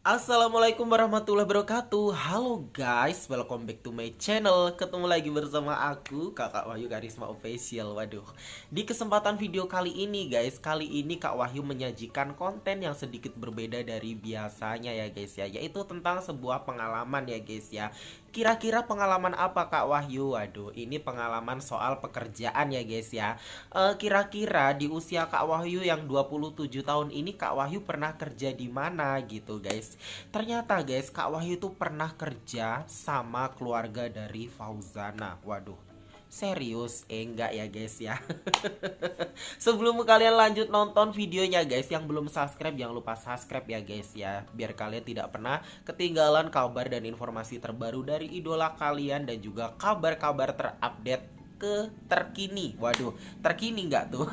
Assalamualaikum warahmatullahi wabarakatuh. Halo guys, welcome back to my channel. Ketemu lagi bersama aku, Kakak Wahyu Karisma Official. Waduh, di kesempatan video kali ini guys, kali ini Kak Wahyu menyajikan konten yang sedikit berbeda dari biasanya ya guys ya, yaitu tentang sebuah pengalaman ya guys ya. Kira-kira pengalaman apa Kak Wahyu? Waduh, ini pengalaman soal pekerjaan ya guys ya. Kira-kira di usia Kak Wahyu yang 27 tahun ini, Kak Wahyu pernah kerja di mana gitu guys. Ternyata guys, Kak Wahyu itu pernah kerja sama keluarga dari Fauzana. Waduh, serius? Enggak ya guys ya. Sebelum kalian lanjut nonton videonya guys, yang belum subscribe jangan lupa subscribe ya guys ya, biar kalian tidak pernah ketinggalan kabar dan informasi terbaru dari idola kalian dan juga kabar-kabar terupdate terkini. Waduh, terkini nggak tuh?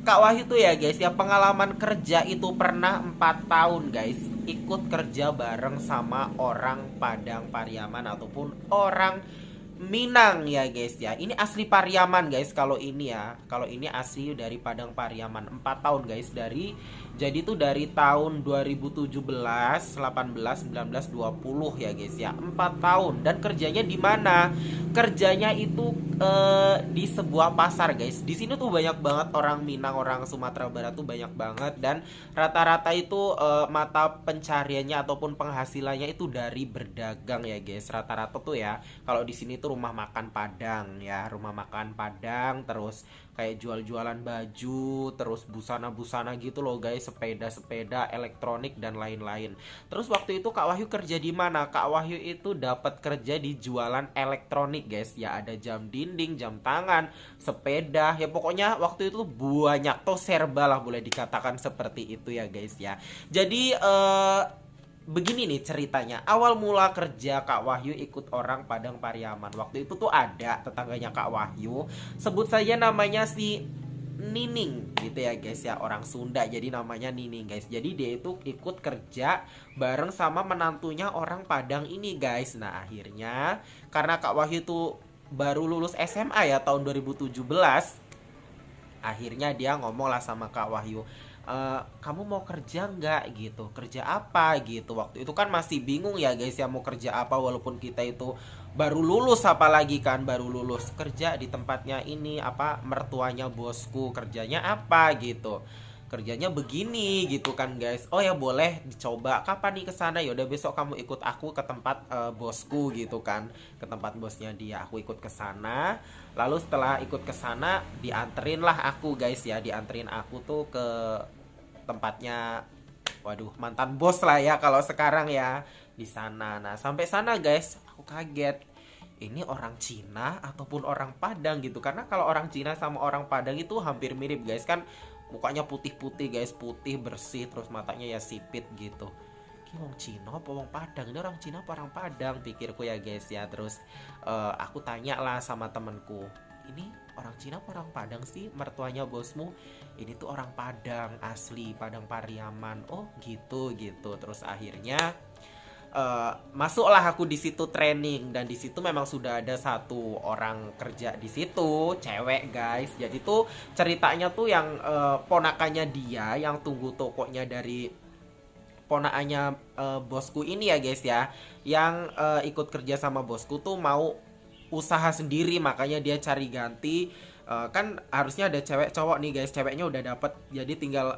Kak Wahyu tuh ya guys ya, pengalaman kerja itu pernah 4 tahun guys, ikut kerja bareng sama orang Padang Pariaman ataupun orang Minang ya guys ya. Ini asli Pariaman guys, kalau ini ya. Kalau ini asli dari Padang Pariaman. 4 tahun guys, jadi tuh dari tahun 2017, 18, 19, 20 ya guys ya. 4 tahun dan kerjanya di mana? Kerjanya itu di sebuah pasar guys. Di sini tuh banyak banget orang Minang, orang Sumatera Barat tuh banyak banget, dan rata-rata itu mata pencariannya ataupun penghasilannya itu dari berdagang ya guys. Rata-rata tuh ya. Kalau di sini tuh rumah makan Padang ya, rumah makan Padang, terus kayak jual-jualan baju, terus busana-busana gitu loh guys, sepeda-sepeda, elektronik dan lain-lain. Terus waktu itu Kak Wahyu kerja di mana? Kak Wahyu itu dapat kerja di jualan elektronik guys. Ya ada jam dinding, jam tangan, sepeda, ya pokoknya waktu itu banyak tuh, serba lah boleh dikatakan seperti itu ya guys ya. Jadi begini nih ceritanya. Awal mula kerja Kak Wahyu ikut orang Padang Pariaman. Waktu itu tuh ada tetangganya Kak Wahyu, sebut saja namanya si Nining gitu ya guys ya, orang Sunda, jadi namanya Nining guys. Jadi dia itu ikut kerja bareng sama menantunya orang Padang ini guys. Nah akhirnya karena Kak Wahyu tuh baru lulus SMA ya tahun 2017, akhirnya dia ngomong lah sama Kak Wahyu, kamu mau kerja nggak gitu, kerja apa gitu. Waktu itu kan masih bingung ya guys ya, mau kerja apa, walaupun kita itu baru lulus, apalagi kan baru lulus. Kerja di tempatnya ini apa, mertuanya bosku, kerjanya apa gitu, kerjanya begini gitu kan guys. Oh ya boleh dicoba, kapan nih kesana? Ya udah besok kamu ikut aku ke tempat bosku gitu kan, ke tempat bosnya dia. Aku ikut ke sana. Lalu setelah ikut ke sana dianterin lah aku guys ya, dianterin aku tuh ke tempatnya, waduh, mantan bos lah ya kalau sekarang ya, di sana. Nah sampai sana guys, aku kaget, ini orang Cina ataupun orang Padang gitu. Karena kalau orang Cina sama orang Padang itu hampir mirip guys, kan mukanya putih-putih guys, putih bersih, terus matanya ya sipit gitu. Ini orang Cina apa orang Padang? Ini orang Cina apa orang Padang, pikirku ya guys ya. Terus aku tanya lah sama temenku, ini orang Cina apa orang Padang sih, mertuanya bosmu? Ini tuh orang Padang, asli Padang Pariaman. Oh gitu gitu. Terus akhirnya masuklah aku di situ training, dan di situ memang sudah ada satu orang kerja di situ, cewek guys. Jadi tuh ceritanya tuh yang ponakannya dia yang tunggu tokonya dari ponakannya bosku ini ya guys ya, yang ikut kerja sama bosku tuh mau usaha sendiri, makanya dia cari ganti. Kan harusnya ada cewek cowok nih guys, ceweknya udah dapet, jadi tinggal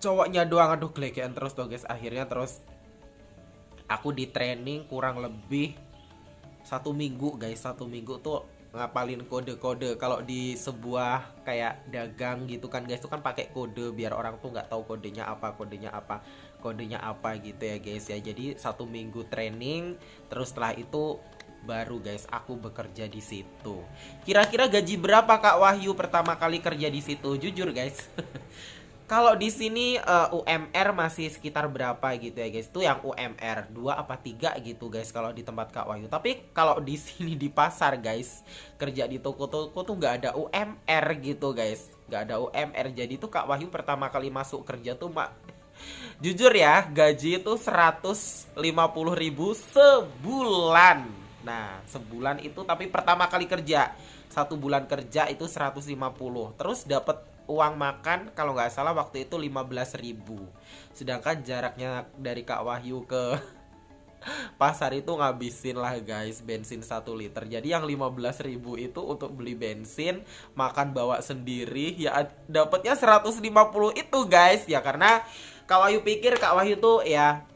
cowoknya doang. Aduh gelegean terus tuh guys. Akhirnya terus aku di training kurang lebih 1 minggu guys. 1 minggu tuh ngapalin kode-kode. Kalau di sebuah kayak dagang gitu kan guys, itu kan pakai kode biar orang tuh nggak tahu kodenya apa, kodenya apa, kodenya apa gitu ya guys ya. Jadi 1 minggu training, terus setelah itu baru guys aku bekerja di situ. Kira-kira gaji berapa Kak Wahyu pertama kali kerja di situ? Jujur guys. Kalau di sini UMR masih sekitar berapa gitu ya guys. Itu yang UMR 2 apa 3 gitu guys kalau di tempat Kak Wahyu. Tapi kalau di sini di pasar guys, kerja di toko-toko tuh nggak ada UMR gitu guys. Nggak ada UMR. Jadi tuh Kak Wahyu pertama kali masuk kerja tuh jujur ya, gaji itu 150.000 sebulan. Nah, sebulan itu tapi pertama kali kerja. 1 bulan kerja itu 150. Terus dapat uang makan kalau nggak salah waktu itu 15.000. Sedangkan jaraknya dari Kak Wahyu ke pasar itu ngabisin lah guys bensin 1 liter. Jadi yang 15.000 itu untuk beli bensin, makan bawa sendiri, ya dapatnya 150 itu guys. Ya karena Kak Wahyu pikir Kak Wahyu tuh ya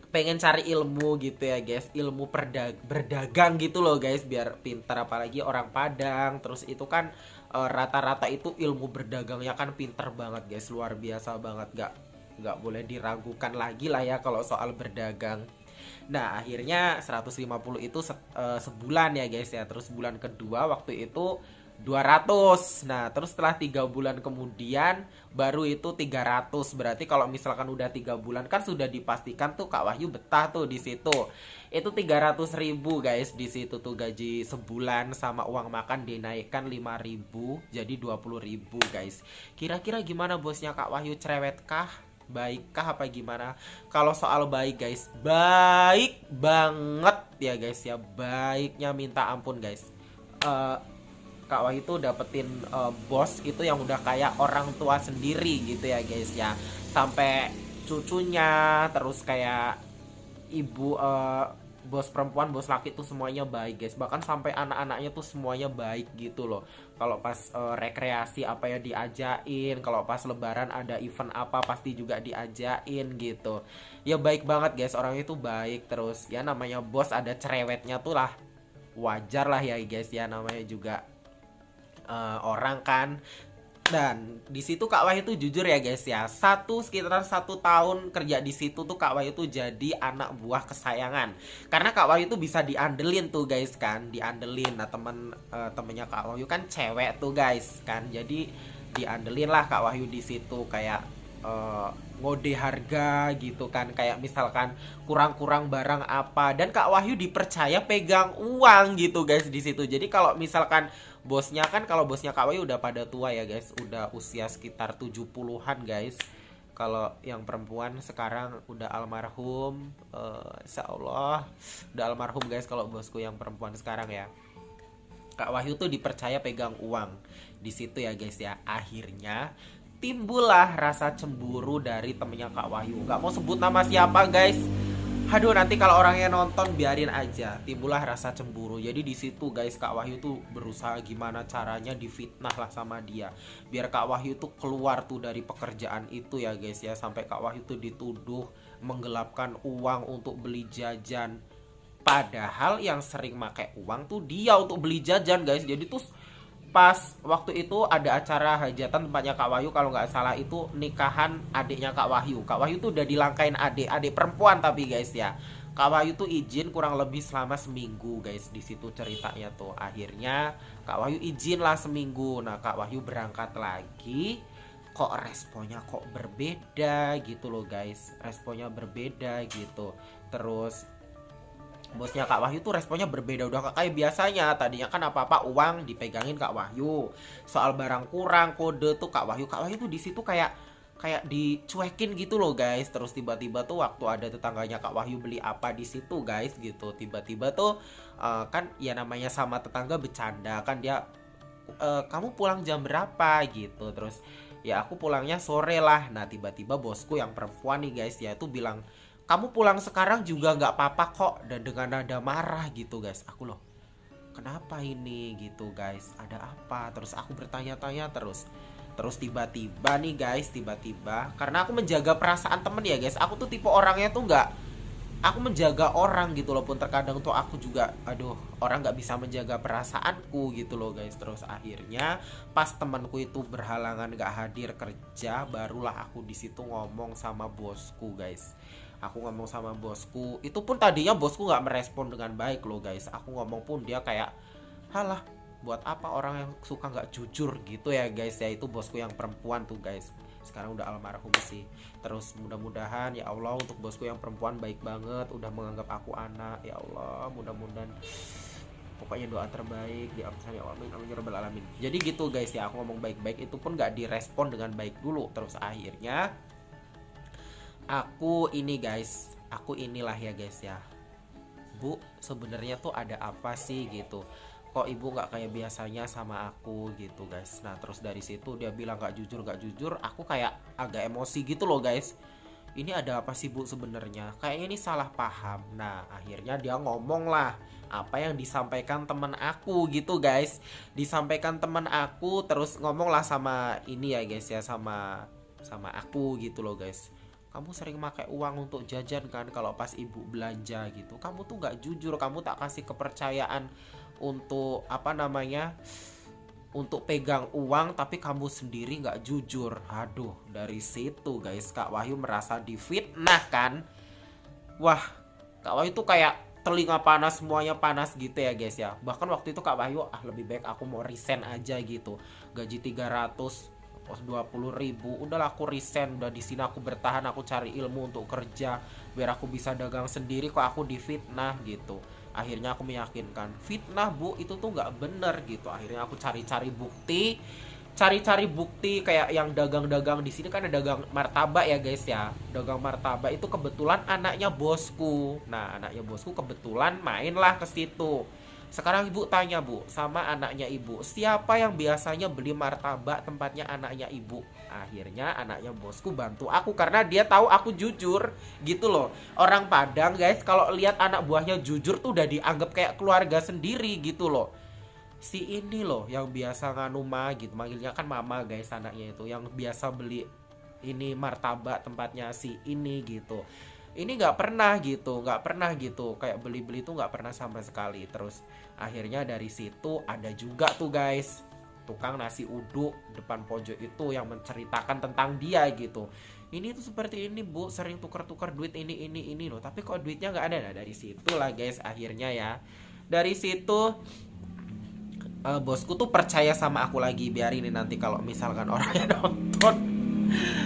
pengen cari ilmu gitu ya guys, ilmu berdagang gitu loh guys, biar pintar. Apalagi orang Padang, terus itu kan rata-rata itu ilmu berdagangnya kan pintar banget guys, luar biasa banget, nggak boleh diragukan lagi lah ya kalau soal berdagang. Nah akhirnya 150 itu sebulan ya guys ya. Terus bulan kedua waktu itu 200. Nah terus setelah 3 bulan kemudian baru itu 300. Berarti kalau misalkan udah 3 bulan kan sudah dipastikan tuh Kak Wahyu betah tuh di situ. Itu 300.000 guys di situ tuh gaji sebulan, sama uang makan dinaikkan 5.000 jadi 20.000 guys. Kira-kira gimana bosnya Kak Wahyu, cerewet kah? Baikkah apa gimana? Kalau soal baik guys, baik banget ya guys ya, baiknya minta ampun guys. Kak Wahyu itu dapetin bos itu yang udah kayak orang tua sendiri gitu ya guys ya. Sampai cucunya, terus kayak ibu, bos perempuan, bos laki tuh semuanya baik guys. Bahkan sampai anak-anaknya tuh semuanya baik gitu loh. Kalau pas rekreasi apa ya diajain, kalau pas lebaran ada event apa pasti juga diajain gitu. Ya baik banget guys, orang itu baik. Terus ya namanya bos ada cerewetnya tuh lah, wajar lah ya guys ya, namanya juga orang kan. Dan di situ Kak Wahyu tuh jujur ya guys ya, sekitar 1 tahun kerja di situ tuh Kak Wahyu tuh jadi anak buah kesayangan. Karena Kak Wahyu tuh bisa diandelin tuh guys kan, diandelin. Nah temennya Kak Wahyu kan cewek tuh guys kan, jadi diandelin lah Kak Wahyu di situ, kayak ngode harga gitu kan, kayak misalkan kurang-kurang barang apa, dan Kak Wahyu dipercaya pegang uang gitu guys di situ. Jadi kalau misalkan bosnya kan, kalau bosnya Kak Wahyu udah pada tua ya guys, udah usia sekitar 70-an guys. Kalau yang perempuan sekarang udah almarhum, insya Allah udah almarhum guys kalau bosku yang perempuan sekarang ya. Kak Wahyu tuh dipercaya pegang uang di situ ya guys ya. Akhirnya timbullah rasa cemburu dari temennya Kak Wahyu. Gak mau sebut nama siapa guys. Aduh nanti kalau orangnya nonton biarin aja. Timbullah rasa cemburu. Jadi di situ guys Kak Wahyu tuh berusaha gimana caranya difitnah lah sama dia, biar Kak Wahyu tuh keluar tuh dari pekerjaan itu ya guys ya. Sampai Kak Wahyu tuh dituduh menggelapkan uang untuk beli jajan. Padahal yang sering pakai uang tuh dia untuk beli jajan guys. Jadi tuh pas waktu itu ada acara hajatan tempatnya Kak Wahyu, kalau nggak salah itu nikahan adiknya Kak Wahyu. Kak Wahyu tuh udah dilangkain adik perempuan tapi guys ya. Kak Wahyu tuh izin kurang lebih selama seminggu guys, di situ ceritanya tuh. Akhirnya Kak Wahyu izin lah seminggu. Nah Kak Wahyu berangkat lagi, kok responnya kok berbeda gitu loh guys. Responnya berbeda gitu. Terus bosnya Kak Wahyu tuh responnya berbeda, udah kayak biasanya. Tadinya kan apa-apa uang dipegangin Kak Wahyu. Soal barang kurang kode tuh Kak Wahyu tuh di situ kayak dicuekin gitu loh guys. Terus tiba-tiba tuh waktu ada tetangganya Kak Wahyu beli apa di situ guys gitu, tiba-tiba tuh kan ya namanya sama tetangga bercanda kan, dia kamu pulang jam berapa gitu. Terus ya aku pulangnya sore lah. Nah tiba-tiba bosku yang perempuan nih guys ya itu bilang, kamu pulang sekarang juga nggak apa-apa kok, dan dengan nada marah gitu guys. Aku loh, kenapa ini gitu guys, ada apa? Terus aku bertanya-tanya terus tiba-tiba nih guys, tiba-tiba karena aku menjaga perasaan temen ya guys. Aku tuh tipe orangnya tuh nggak, aku menjaga orang gitu loh, pun terkadang tuh aku juga aduh orang nggak bisa menjaga perasaanku gitu loh guys. Terus akhirnya pas temanku itu berhalangan nggak hadir kerja, barulah aku di situ ngomong sama bosku guys. Aku ngomong sama bosku, itu pun tadinya bosku nggak merespon dengan baik loh guys. Aku ngomong pun dia kayak, halah buat apa orang yang suka nggak jujur gitu ya guys ya. Itu bosku yang perempuan tuh guys, sekarang udah almarhum sih. Terus mudah-mudahan ya Allah untuk bosku yang perempuan baik banget, udah menganggap aku anak. Ya Allah mudah-mudahan, pokoknya doa terbaik di atas ya, amin amin ya rabbal alamin. Jadi gitu guys ya, aku ngomong baik-baik itu pun nggak direspon dengan baik dulu. Terus akhirnya aku inilah ya guys ya, Bu sebenarnya tuh ada apa sih gitu, kok ibu nggak kayak biasanya sama aku gitu guys. Nah terus dari situ dia bilang nggak jujur, aku kayak agak emosi gitu loh guys. Ini ada apa sih bu sebenarnya? Kayaknya ini salah paham. Nah akhirnya dia ngomong lah apa yang disampaikan teman aku gitu guys. Disampaikan teman aku, terus ngomong lah sama ini ya guys ya, sama aku gitu loh guys. Kamu sering pakai uang untuk jajan kan kalau pas ibu belanja gitu. Kamu tuh nggak jujur, kamu tak kasih kepercayaan untuk apa namanya, untuk pegang uang, tapi kamu sendiri nggak jujur. Aduh, dari situ guys Kak Wahyu merasa difitnah kan. Wah, Kak Wahyu tuh kayak telinga panas, semuanya panas gitu ya guys ya. Bahkan waktu itu Kak Wahyu lebih baik aku mau resign aja gitu. Gaji 320.000, udahlah aku resign, udah di sini aku bertahan, aku cari ilmu untuk kerja biar aku bisa dagang sendiri, kok aku difitnah gitu. Akhirnya aku meyakinkan fitnah bu itu tuh nggak bener gitu. Akhirnya aku cari-cari bukti kayak yang dagang-dagang di sini kan ada dagang martabak ya guys ya. Dagang martabak itu kebetulan anaknya bosku. Nah anaknya bosku kebetulan mainlah ke situ. Sekarang ibu tanya bu sama anaknya ibu, siapa yang biasanya beli martabak tempatnya anaknya ibu? Akhirnya anaknya bosku bantu aku karena dia tahu aku jujur gitu loh. Orang Padang guys kalau lihat anak buahnya jujur tuh udah dianggap kayak keluarga sendiri gitu loh. Si ini loh yang biasa nganu mah gitu, manggilnya kan mama guys anaknya itu, yang biasa beli ini martabak tempatnya si ini gitu. Ini nggak pernah gitu kayak beli-beli tuh nggak pernah sama sekali. Terus akhirnya dari situ ada juga tuh guys tukang nasi uduk depan pojok itu yang menceritakan tentang dia gitu. Ini tuh seperti ini bu, sering tukar-tukar duit ini loh, tapi kok duitnya nggak ada. Nah dari situ lah guys akhirnya ya, dari situ bosku tuh percaya sama aku lagi. Biarin ini nanti kalau misalkan orangnya nonton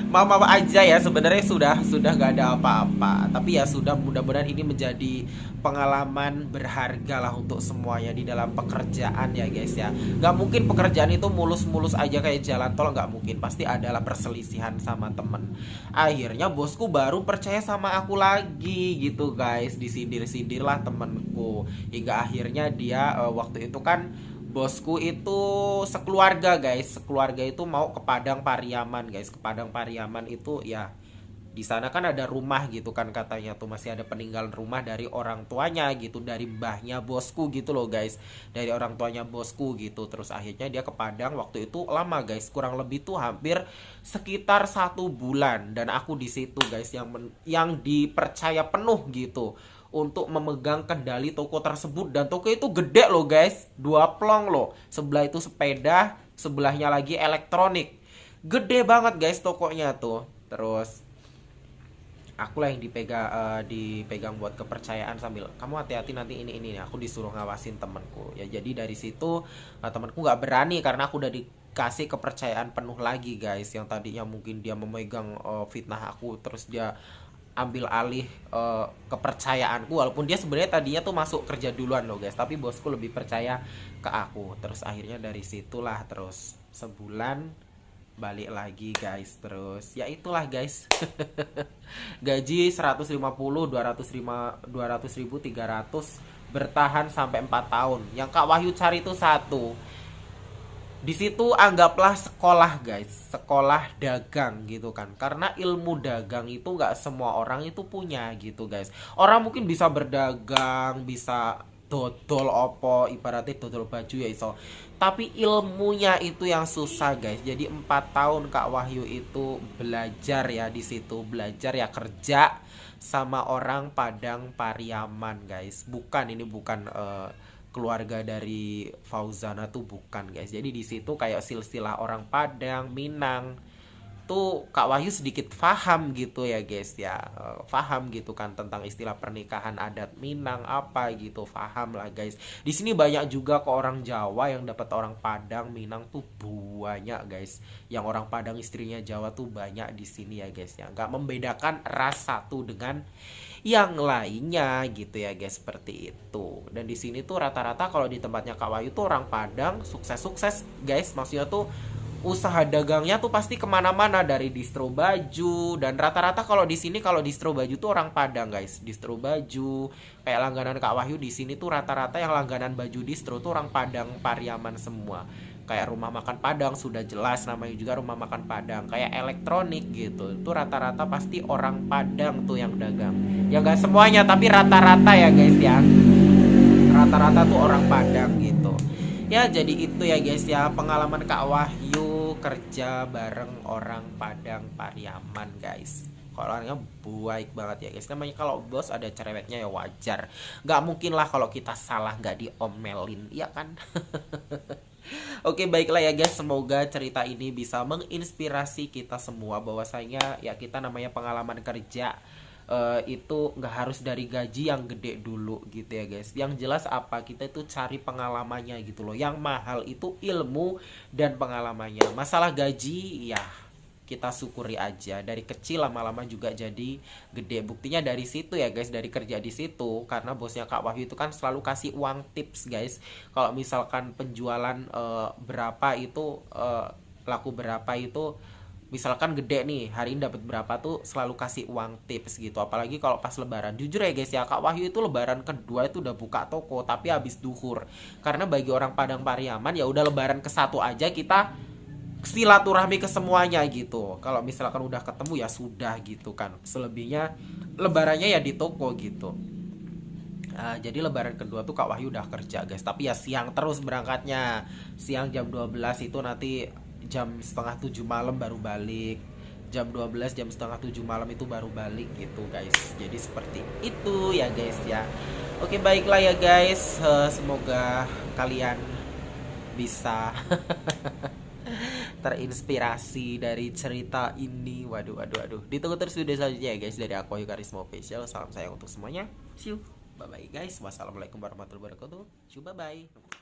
mama aja ya, sebenarnya sudah nggak ada apa-apa, tapi ya sudah, mudah-mudahan ini menjadi pengalaman berharga lah untuk semuanya di dalam pekerjaan ya guys ya. Nggak mungkin pekerjaan itu mulus-mulus aja kayak jalan tol, nggak mungkin, pasti adalah perselisihan sama temen. Akhirnya bosku baru percaya sama aku lagi gitu guys, disindir-sindir lah temenku hingga akhirnya dia waktu itu kan bosku itu sekeluarga guys, sekeluarga itu mau ke Padang Pariaman guys. Ke Padang Pariaman itu ya di sana kan ada rumah gitu kan, katanya tuh masih ada peninggalan rumah dari orang tuanya gitu, dari mbahnya bosku gitu loh guys, dari orang tuanya bosku gitu. Terus akhirnya dia ke Padang waktu itu lama guys, kurang lebih tuh hampir sekitar 1 bulan, dan aku di situ guys yang dipercaya penuh gitu untuk memegang kendali toko tersebut. Dan toko itu gede loh guys, 2 plong loh, sebelah itu sepeda, sebelahnya lagi elektronik, gede banget guys tokonya tuh. Terus aku lah yang dipegang buat kepercayaan, sambil kamu hati-hati nanti ini aku disuruh ngawasin temenku ya. Jadi dari situ temenku nggak berani karena aku udah dikasih kepercayaan penuh lagi guys. Yang tadinya mungkin dia memegang fitnah aku, terus dia ambil alih kepercayaanku, walaupun dia sebenarnya tadinya tuh masuk kerja duluan loh guys, tapi bosku lebih percaya ke aku. Terus akhirnya dari situlah, terus sebulan balik lagi guys. Terus ya itulah guys gaji 150, 200 ribu, 300, bertahan sampai 4 tahun. Yang Kak Wahyu cari itu satu, di situ anggaplah sekolah guys, sekolah dagang gitu kan, karena ilmu dagang itu nggak semua orang itu punya gitu guys. Orang mungkin bisa berdagang, bisa dodol opo, ibaratnya dodol baju ya iso, tapi ilmunya itu yang susah guys. Jadi 4 tahun Kak Wahyu itu belajar ya, di situ belajar ya, kerja sama orang Padang Pariaman guys. Ini bukan keluarga dari Fauzana tuh, bukan guys. Jadi di situ kayak silsilah orang Padang, Minang tuh Kak Wahyu sedikit paham gitu ya guys ya. Paham gitu kan tentang istilah pernikahan adat Minang apa gitu, paham lah guys. Di sini banyak juga kok orang Jawa yang dapat orang Padang, Minang tuh banyak guys. Yang orang Padang istrinya Jawa tuh banyak di sini ya guys ya. Nggak membedakan ras satu dengan yang lainnya gitu ya guys, seperti itu. Dan di sini tuh rata-rata kalau di tempatnya Kak Wahyu tuh orang Padang sukses-sukses guys, maksudnya tuh usaha dagangnya tuh pasti kemana-mana, dari distro baju. Dan rata-rata kalau di sini, kalau distro baju tuh orang Padang guys. Distro baju kayak langganan Kak Wahyu di sini tuh rata-rata yang langganan baju distro tuh orang Padang Pariaman semua. Kayak rumah makan Padang sudah jelas namanya juga rumah makan Padang. Kayak elektronik gitu, itu rata-rata pasti orang Padang tuh yang dagang. Ya nggak semuanya tapi rata-rata ya guys ya. Rata-rata tuh orang Padang gitu. Ya jadi itu ya guys ya, pengalaman Kak Wahyu kerja bareng orang Padang Pariaman guys. Kalau orangnya baik banget ya guys. Namanya kalau bos ada cerewetnya ya wajar. Gak mungkin lah kalau kita salah gak diomelin, iya kan? Oke baiklah ya guys, semoga cerita ini bisa menginspirasi kita semua bahwasanya ya kita namanya pengalaman kerja itu nggak harus dari gaji yang gede dulu gitu ya guys. Yang jelas apa, kita itu cari pengalamannya gitu loh. Yang mahal itu ilmu dan pengalamannya. Masalah gaji ya kita syukuri aja, dari kecil lama-lama juga jadi gede. Buktinya dari situ ya guys, dari kerja di situ, karena bosnya Kak Wahyu itu kan selalu kasih uang tips guys. Kalau misalkan penjualan berapa itu laku berapa itu, misalkan gede nih hari ini dapat berapa tuh selalu kasih uang tips gitu. Apalagi kalau pas lebaran, jujur ya guys ya, Kak Wahyu itu lebaran kedua itu udah buka toko tapi habis duhur. Karena bagi orang Padang Pariaman ya udah lebaran ke satu aja kita silaturahmi ke semuanya gitu. Kalau misalkan udah ketemu ya sudah gitu kan. Selebihnya lebarannya ya di toko gitu. Jadi lebaran kedua tuh Kak Wahyu udah kerja guys. Tapi ya siang terus berangkatnya. Siang jam 12 itu nanti jam setengah 7 malam baru balik. Jam 12 jam setengah 7 malam itu baru balik gitu guys. Jadi seperti itu ya guys ya. Oke baiklah ya guys, semoga kalian bisa terinspirasi dari cerita ini. Waduh waduh waduh. Ditunggu terus video selanjutnya ya guys dari aku Wahyu Karisma Official. Salam sayang untuk semuanya. See you. Bye bye guys. Wassalamualaikum warahmatullahi wabarakatuh. See you, bye bye.